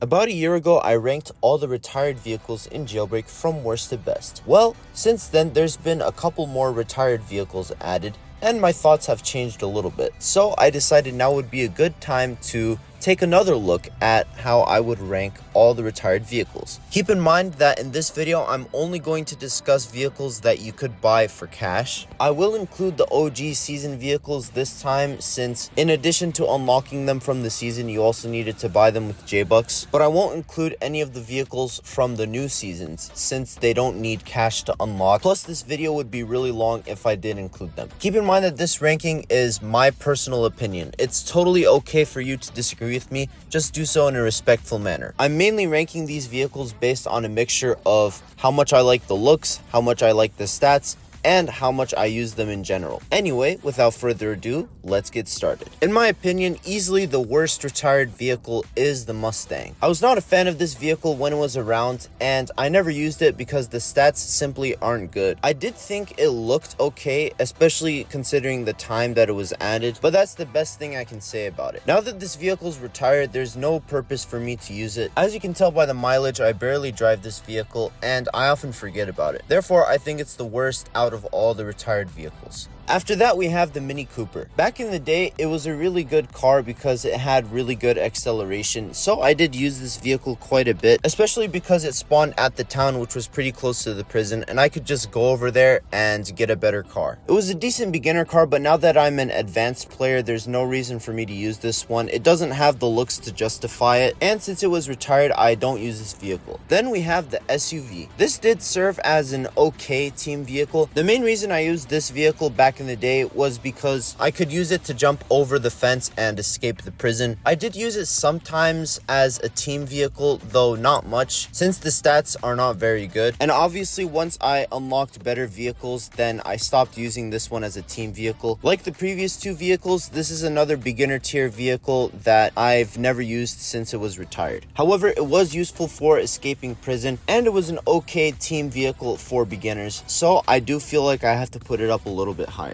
About a year ago, I ranked all the retired vehicles in Jailbreak from worst to best. Well, since then, there's been a couple more retired vehicles added, and my thoughts have changed a little bit. So I decided now would be a good time to take another look at how I would rank all the retired vehicles. Keep in mind that in this video, I'm only going to discuss vehicles that you could buy for cash. I will include the OG season vehicles this time, since in addition to unlocking them from the season, you also needed to buy them with J-Bucks. But I won't include any of the vehicles from the new seasons, since they don't need cash to unlock. Plus, this video would be really long if I did include them. Keep in mind that this ranking is my personal opinion. It's totally okay for you to disagree with me, just do so in a respectful manner. I'm mainly ranking these vehicles based on a mixture of how much I like the looks, how much I like the stats, and how much I use them in general. Anyway, without further ado, let's get started. In my opinion, easily the worst retired vehicle is the Mustang. I was not a fan of this vehicle when it was around, and I never used it because the stats simply aren't good. I did think it looked okay, especially considering the time that it was added, but that's the best thing I can say about it. Now that this vehicle is retired, there's no purpose for me to use it. As you can tell by the mileage, I barely drive this vehicle, and I often forget about it. Therefore, I think it's the worst out of all the retired vehicles. After that, we have the Mini Cooper. Back in the day, it was a really good car because it had really good acceleration, so I did use this vehicle quite a bit, especially because it spawned at the town, which was pretty close to the prison, and I could just go over there and get a better car. It was a decent beginner car, but now that I'm an advanced player, there's no reason for me to use this one. It doesn't have the looks to justify it, and since it was retired, I don't use this vehicle. Then we have the SUV. This did serve as an okay team vehicle. The main reason I used this vehicle back in the day was because I could use it to jump over the fence and escape the prison. I did use it sometimes as a team vehicle, though not much, since the stats are not very good. And obviously, once I unlocked better vehicles, then I stopped using this one as a team vehicle. Like the previous two vehicles, this is another beginner tier vehicle that I've never used since it was retired. However, it was useful for escaping prison, and it was an okay team vehicle for beginners, so I do feel like I have to put it up a little bit higher.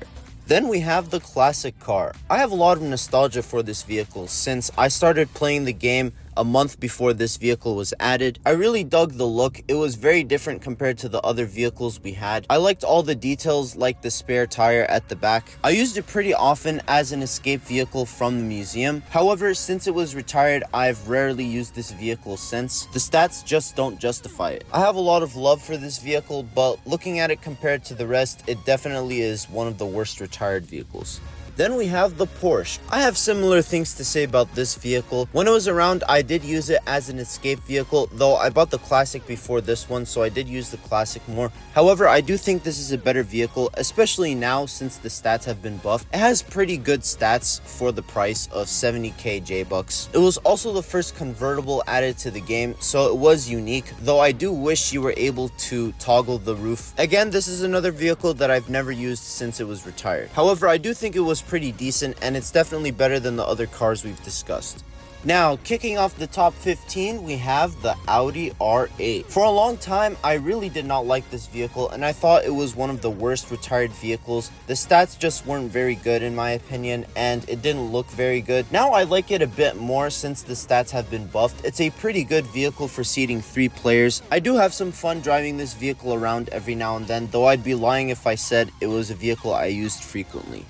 Then we have the classic car. I have a lot of nostalgia for this vehicle since I started playing the game a month before this vehicle was added. I really dug the look. It was very different compared to the other vehicles we had. I liked all the details, like the spare tire at the back. I used it pretty often as an escape vehicle from the museum. However, since it was retired, I've rarely used this vehicle since. The stats just don't justify it. I have a lot of love for this vehicle, but looking at it compared to the rest, it definitely is one of the worst retired vehicles. Then we have the Porsche. I have similar things to say about this vehicle. When it was around, I did use it as an escape vehicle, though I bought the Classic before this one, so I did use the Classic more. However, I do think this is a better vehicle, especially now since the stats have been buffed. It has pretty good stats for the price of 70k J-Bucks. It was also the first convertible added to the game, so it was unique, though I do wish you were able to toggle the roof. Again, this is another vehicle that I've never used since it was retired. However, I do think it was pretty decent, and it's definitely better than the other cars we've discussed. Now, kicking off the top 15, we have the Audi R8. For a long time, I really did not like this vehicle, and I thought it was one of the worst retired vehicles. The stats just weren't very good in my opinion, and it didn't look very good. Now I like it a bit more since the stats have been buffed. It's a pretty good vehicle for seating 3 players. I do have some fun driving this vehicle around every now and then, though I'd be lying if I said it was a vehicle I used frequently.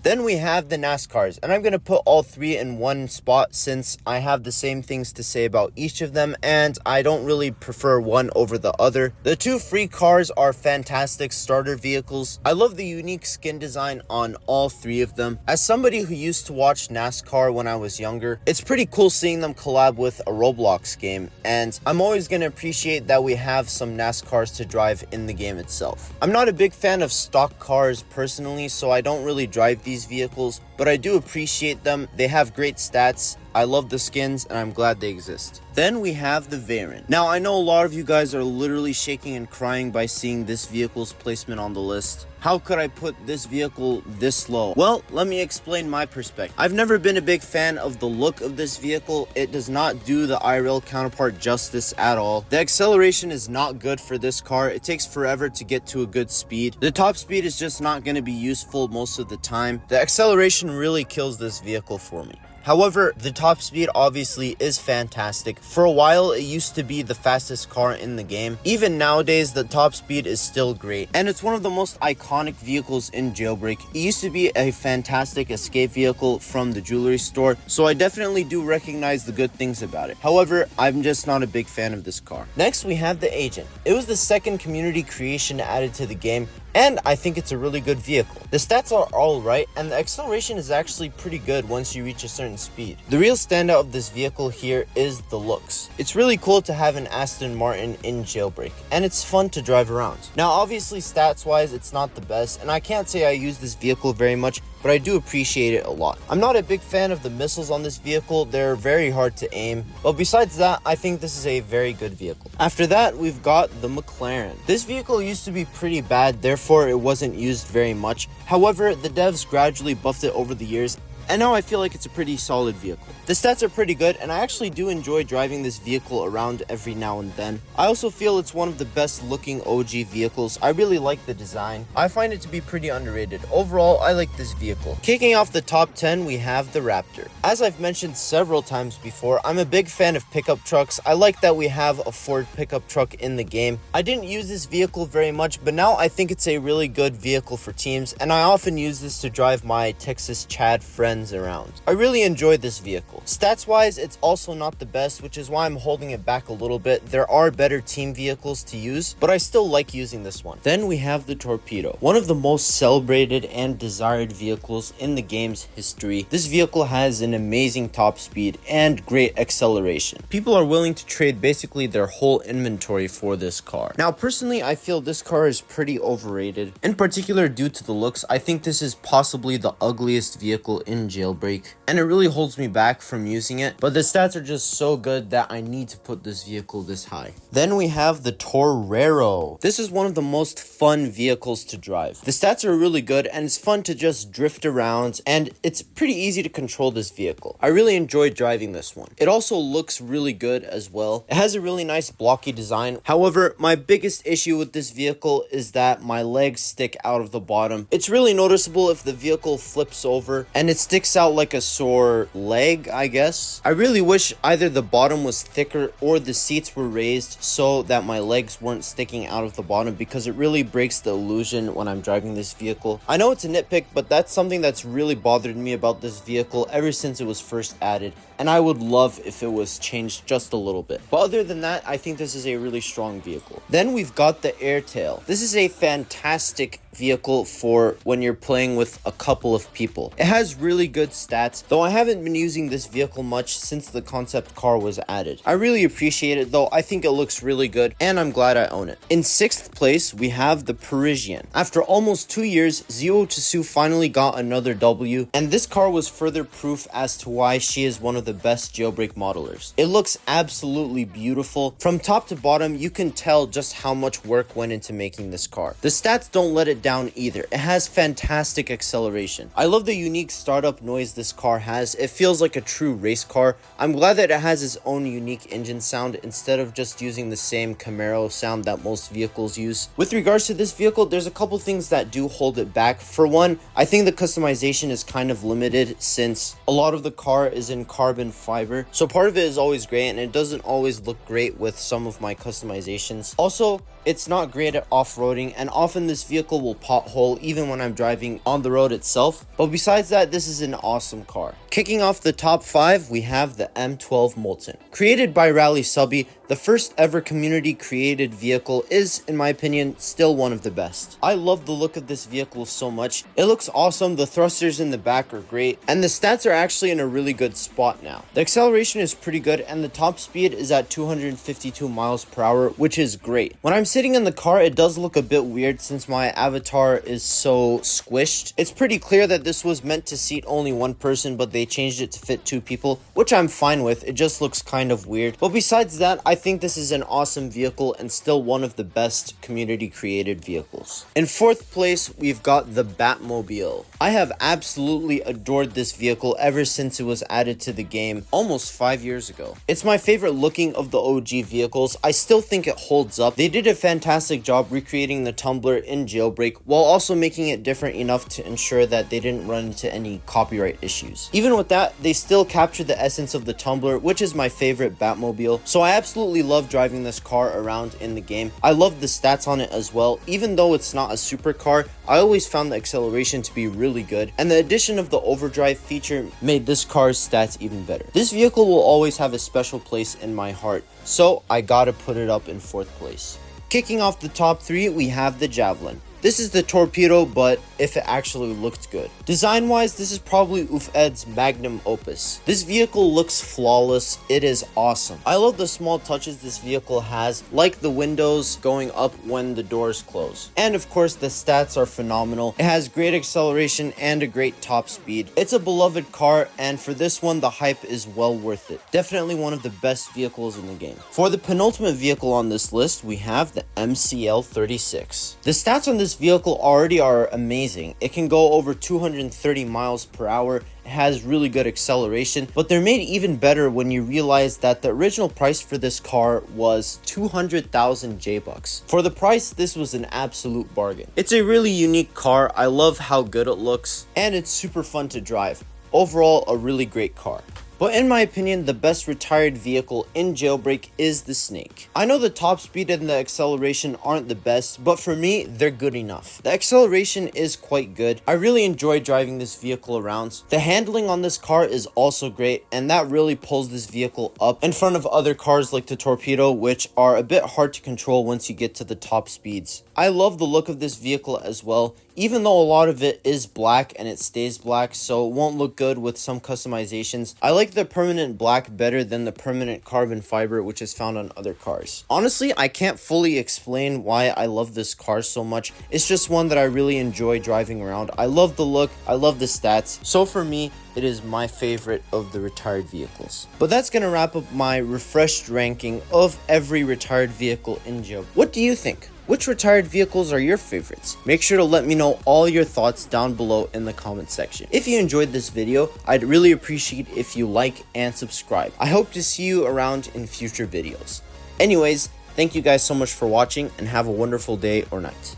Then we have the NASCARs, and I'm going to put all 3 in one spot since I have the same things to say about each of them, and I don't really prefer one over the other. The 2 free cars are fantastic starter vehicles. I love the unique skin design on all 3 of them. As somebody who used to watch NASCAR when I was younger, it's pretty cool seeing them collab with a Roblox game, and I'm always going to appreciate that we have some NASCARs to drive in the game itself. I'm not a big fan of stock cars personally, so I don't really drive these vehicles, but I do appreciate them. They have great stats. I love the skins, and I'm glad they exist. Then we have the Veyron. Now, I know a lot of you guys are literally shaking and crying by seeing this vehicle's placement on the list. How could I put this vehicle this low? Well, let me explain my perspective. I've never been a big fan of the look of this vehicle. It does not do the IRL counterpart justice at all. The acceleration is not good for this car. It takes forever to get to a good speed. The top speed is just not going to be useful most of the time. The acceleration really kills this vehicle for me. However, the top speed obviously is fantastic. For a while, it used to be the fastest car in the game. Even nowadays, the top speed is still great, and it's one of the most iconic vehicles in Jailbreak. It used to be a fantastic escape vehicle from the jewelry store, so I definitely do recognize the good things about it. However, I'm just not a big fan of this car. Next, we have the Agent. It was the second community creation added to the game, and I think it's a really good vehicle. The stats are alright, and the acceleration is actually pretty good once you reach a certain speed. The real standout of this vehicle here is the looks. It's really cool to have an Aston Martin in Jailbreak, and it's fun to drive around. Now obviously stats wise it's not the best, and I can't say I use this vehicle very much, but I do appreciate it a lot. I'm not a big fan of the missiles on this vehicle. They're very hard to aim, but besides that, I think this is a very good vehicle. After that, we've got the McLaren. This vehicle used to be pretty bad, therefore it wasn't used very much. However, the devs gradually buffed it over the years, and now I feel like it's a pretty solid vehicle. The stats are pretty good, and I actually do enjoy driving this vehicle around every now and then. I also feel it's one of the best looking OG vehicles. I really like the design. I find it to be pretty underrated. Overall, I like this vehicle. Kicking off the top 10, we have the Raptor. As I've mentioned several times before, I'm a big fan of pickup trucks. I like that we have a Ford pickup truck in the game. I didn't use this vehicle very much, but now I think it's a really good vehicle for teams, and I often use this to drive my Texas Chad friends around. I really enjoyed this vehicle. Stats wise, it's also not the best, which is why I'm holding it back a little bit. There are better team vehicles to use, but I still like using this one. Then we have the Torpedo, one of the most celebrated and desired vehicles in the game's history. This vehicle has an amazing top speed and great acceleration. People are willing to trade basically their whole inventory for this car. Now personally, I feel this car is pretty overrated. In particular, due to the looks, I think this is possibly the ugliest vehicle in Jailbreak, and it really holds me back from using it, but the stats are just so good that I need to put this vehicle this high. Then we have the Torero. This is one of the most fun vehicles to drive. The stats are really good, and it's fun to just drift around, and it's pretty easy to control this vehicle. I really enjoyed driving this one. It also looks really good as well. It has a really nice blocky design. However, my biggest issue with this vehicle is that my legs stick out of the bottom. It's really noticeable if the vehicle flips over, and it sticks out like a sore leg, I guess. I really wish either the bottom was thicker or the seats were raised so that my legs weren't sticking out of the bottom, because it really breaks the illusion when I'm driving this vehicle. I know it's a nitpick, but that's something that's really bothered me about this vehicle ever since it was first added, and I would love if it was changed just a little bit. But other than that, I think this is a really strong vehicle. Then we've got the Airtail. This is a fantastic vehicle for when you're playing with a couple of people. It has really good stats, though I haven't been using this vehicle much since the concept car was added. I really appreciate it though. I think it looks really good, and I'm glad I own it. In 6th place, we have the Parisian. After almost 2 years, Zio Chisu finally got another W, and this car was further proof as to why she is one of the best Jailbreak modelers. It looks absolutely beautiful. From top to bottom, you can tell just how much work went into making this car. The stats don't let it down either. It has fantastic acceleration. I love the unique startup noise this car has. It feels like a true race car. I'm glad that it has its own unique engine sound instead of just using the same Camaro sound that most vehicles use. With regards to this vehicle, there's a couple things that do hold it back. For one, I think the customization is kind of limited since a lot of the car is in carbon fiber. So part of it is always great, and it doesn't always look great with some of my customizations. Also, it's not great at off-roading, and often this vehicle will pothole even when I'm driving on the road itself. But besides that, this is an awesome car. Kicking off the top 5, we have the M12 Molten. Created by Rally Subby, the first ever community created vehicle is, in my opinion, still one of the best. I love the look of this vehicle so much. It looks awesome, the thrusters in the back are great, and the stats are actually in a really good spot now. The acceleration is pretty good, and the top speed is at 252 miles per hour, which is great. When I'm sitting in the car, it does look a bit weird since my avatar is so squished. It's pretty clear that this was meant to seat only one person, but they changed it to fit 2 people, which I'm fine with. It just looks kind of weird. But besides that, I think this is an awesome vehicle and still one of the best community created vehicles. In 4th place, we've got the Batmobile. I have absolutely adored this vehicle ever since it was added to the game almost 5 years ago. It's my favorite looking of the OG vehicles. I still think it holds up. They did a fantastic job recreating the Tumbler in Jailbreak while also making it different enough to ensure that they didn't run into any copyright issues. Even with that, they still captured the essence of the Tumbler, which is my favorite Batmobile. So I absolutely love driving this car around in the game. I love the stats on it as well. Even though it's not a supercar, I always found the acceleration to be really good, and the addition of the overdrive feature made this car's stats even better. This vehicle will always have a special place in my heart, so I gotta put it up in 4th place. Kicking off the top 3, we have the Javelin. This is the Torpedo, but if it actually looked good. Design wise, this is probably UFED's magnum opus. This vehicle looks flawless. It is awesome. I love the small touches this vehicle has, like the windows going up when the doors close. And of course, the stats are phenomenal. It has great acceleration and a great top speed. It's a beloved car, and for this one, the hype is well worth it. Definitely one of the best vehicles in the game. For the penultimate vehicle on this list, we have the MCL36. The stats on this vehicle already are amazing. It can go over 230 miles per hour. It has really good acceleration, but they're made even better when you realize that the original price for this car was 200,000 J-Bucks. For the price, this was an absolute bargain. It's a really unique car. I love how good it looks, and it's super fun to drive. Overall, a really great car. But in my opinion, the best retired vehicle in Jailbreak is the Snake. I know the top speed and the acceleration aren't the best, but for me, they're good enough. The acceleration is quite good. I really enjoy driving this vehicle around. The handling on this car is also great, and that really pulls this vehicle up in front of other cars like the Torpedo, which are a bit hard to control once you get to the top speeds. I love the look of this vehicle as well, even though a lot of it is black and it stays black, so it won't look good with some customizations. I like the permanent black better than the permanent carbon fiber, which is found on other cars. Honestly, I can't fully explain why I love this car so much. It's just one that I really enjoy driving around. I love the look, I love the stats, so for me, it is my favorite of the retired vehicles. But that's gonna wrap up my refreshed ranking of every retired vehicle in Jailbreak. What do you think? Which retired vehicles are your favorites? Make sure to let me know all your thoughts down below in the comment section. If you enjoyed this video, I'd really appreciate if you like and subscribe. I hope to see you around in future videos. Anyways, thank you guys so much for watching and have a wonderful day or night.